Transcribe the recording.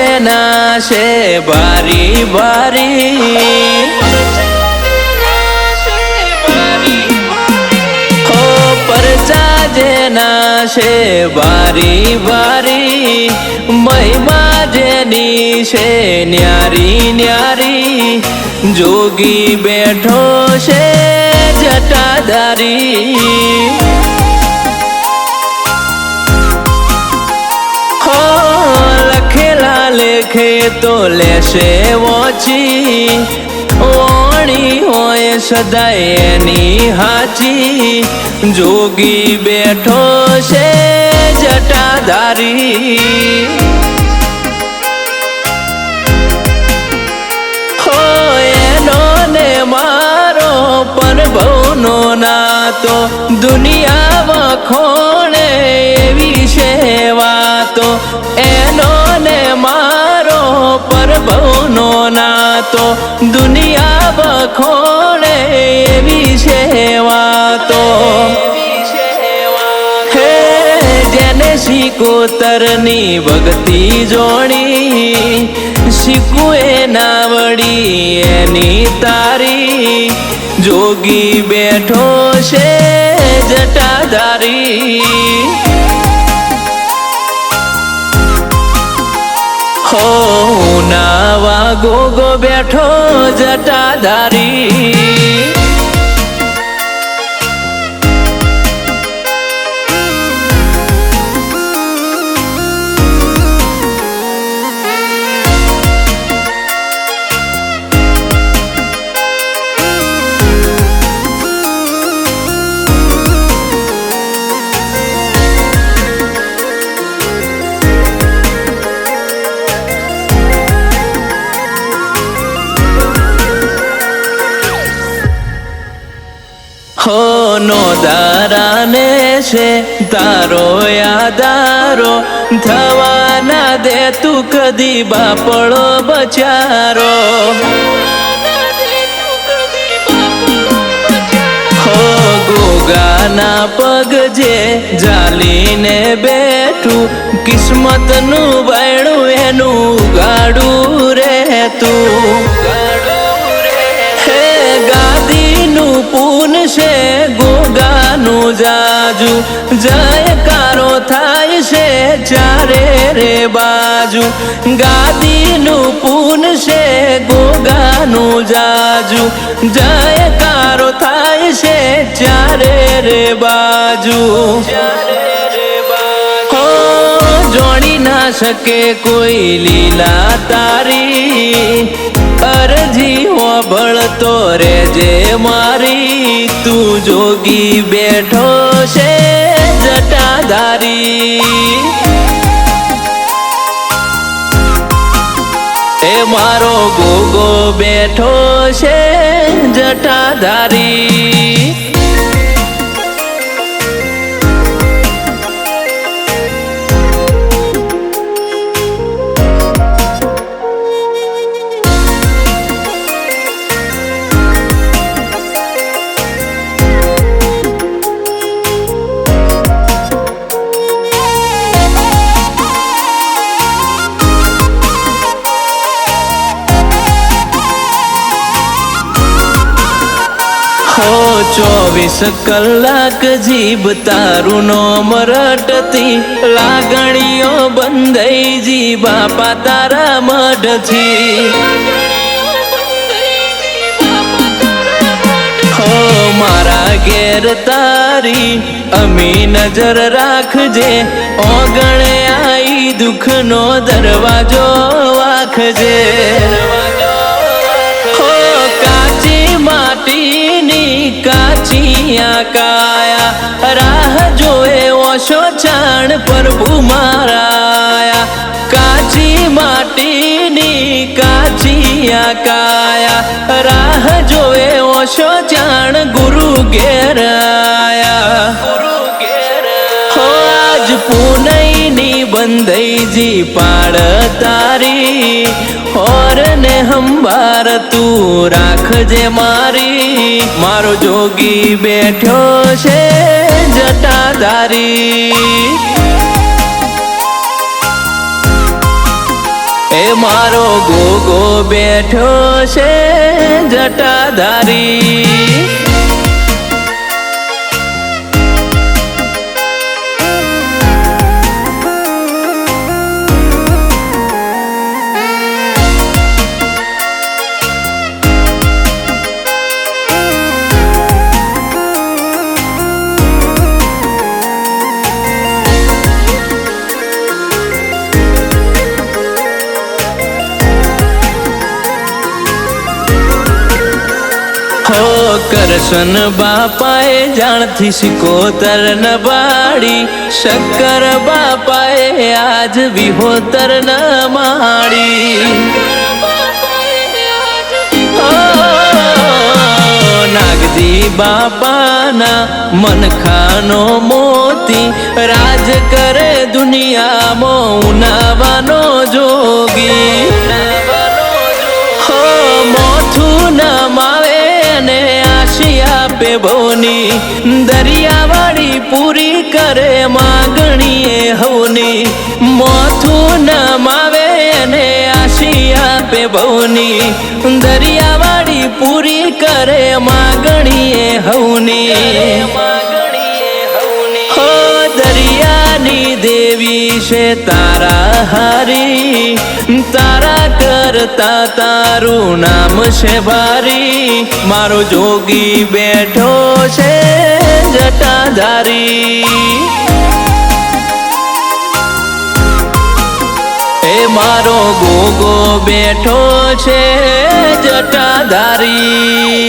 જેના છે બારી બારી, હો પરચા જેના છે બારી બારી, મહિમા જેની છે ન્યારી ન્યારી, જોગી બેઠો છે જટાધારી, હો લખેલા લેખે તો લેશે વોચી, ઓણી હોય સદાય એની હાચી, જોગી બેઠો છે જટાધારી, હો એનો ને મારો પરભવનો નાતો, દુનિયા વખોણે એવી છે વાતો, એનો ને મારો પરભવનો નાતો, દુનિયા વખોણે એવી છે વાતો, હે જેને શિકોતરની ભક્તિ જોણી, શીખું એના વળી એની તારી, જોગી બેઠો છે જટાધારી, હો નાવા ગોગો બેઠો જટાધારી, હો નો દારાને છે તારો યાદારો, થવા ના દે તું કદી બાપડો બચારો, હો ગોગાના પગ જે જાલીને બેઠું, કિસ્મતનું બાયણું એનું ગાડું રહેતું, હે ગાદીનું પૂન છે ગોગાનું જાજુ, જયકારો થાય છે ચારે રે બાજુ, ગાદીનું પૂન છે ગોગાનું જાજુ, જયકારો થાય છે ચારે રે બાજુ, હો જોડી ના શકે કોઈ લીલા તારી, અરજી હોભળતો રેજે મારી, તું જોગી બેઠો છે જટાધારી, એ મારો ગોગો બેઠો છે જટાધારી, હો 24 કલાક જીભ તારું નોમ રટતી, લાગણીઓ બંધાઈ જી બાપા તારા મઢથી, હો મારા ઘેર તારી અમી નજર રાખજે, ઓગણે આઈ દુઃખનો દરવાજો વાખજે, હો કાચી માટીની કાચિયા કાયા, રાહ જોએ ઓશો ચાણ પ્રભુ મારાયા, કાચી માટીની કાચિયા કાયા, રાહ જોએ ઓશો ચાણ ગુરુ ઘેર આયા, હો આજ પૂનઈની બંધઈજી પાડ તારી, હોર ને હંબાર તું રાખજે મારી, મારો જોગી બેઠો છે જટાધારી, એ મારો ગોગો બેઠો છે જટાધારી કરશન બાપાએ જાણથી સિકોતર ન બાળી શંકર બાપાએ આજ વિહોતર ન માળી નાગજી બાપાના મનખાનો મોતી રાજ કરે દુનિયામાં ઉનાવાનો જોગી મોથું ન માવે ને આશી આપે ભવની દરિયાવાળી પૂરી કરે માગણીએ હવની મોથું ન માવે ને આશી આપે ભવની દરિયાવાળી પૂરી કરે માગણીએ હવની હો દરિયાની દેવી છે તારા હારી તારા કરતા તારું નામ છે ભારી મારો જોગી બેઠો છે જટાધારી એ મારો ગોગો બેઠો છે જટાધારી